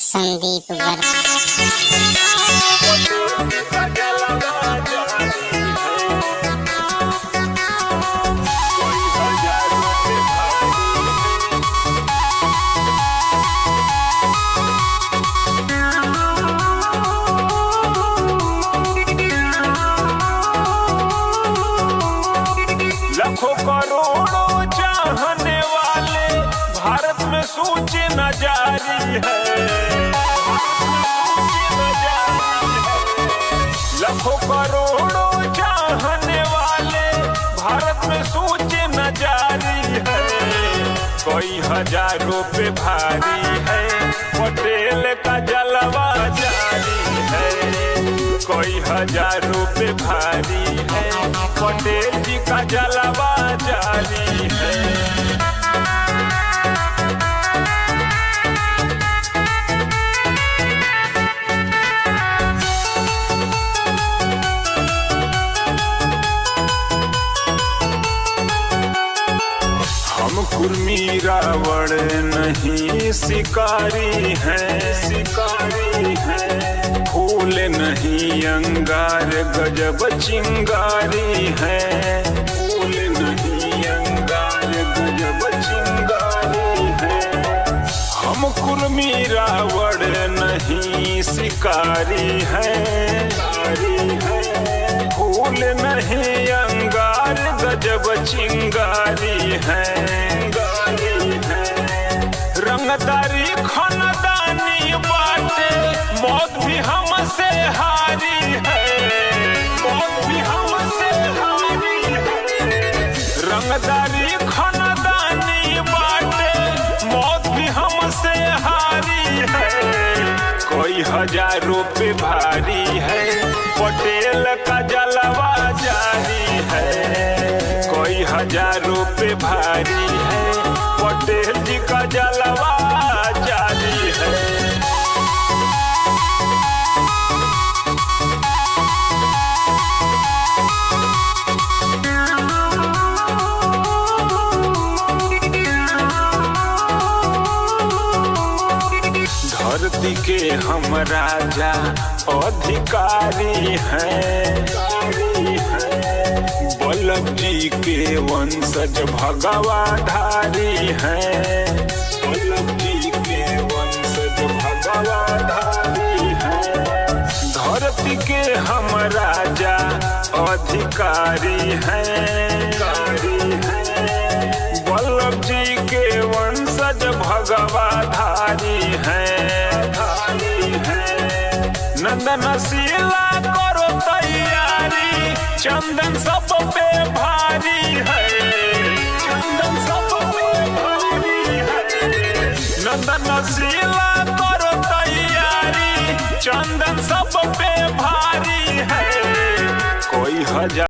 संदीप वर्मा। लाखों करोड़ों चाहने वाले भारत में सूची न जारी है। लाखों करोड़ों चाहने वाले भारत में सूची न जारी है। कोई हजारों पे भारी है, पटेल का जलवा जारी है। कोई हजारों पे भारी है, पटेल जी का जलवा जारी है। हम कुर्मी रावण नहीं शिकारी हैं, फूल नहीं अंगार गजब चिंगारी है। फूल नहीं अंगार गजब चिंगारी है। हम कुर्मी रावण नहीं शिकारी हैं, फूल नहीं अंगार गजब चिंगारी है। रंगदारी खानदानी बाटे, मौत भी हमसे हारी है। मौत भी हमसे हारी है। रंगदारी खानदानी बाटे, मौत भी हमसे हारी है। कोई हजारों पे भारी है, पटेल का जलवा जारी है। कोई हजारों पे भारी है, पटेल जी का जलवा जारी है। धरती के हम राजा अधिकारी हैं। वल्लभ जी के वंशज भगवाधारी हैं। वल्लभ जी के वंशज भगवाधारी हैं। धरती के हम राजा अधिकारी हैं। वल्लभ जी के वंशज भगवाधारी हैं। नंदनशीला करो तैयारी, चंदन सब पे भारी है। चंदन सब पे भारी है। नंदनशीला करो तैयारी, चंदन सब पे भारी है। कोई हजार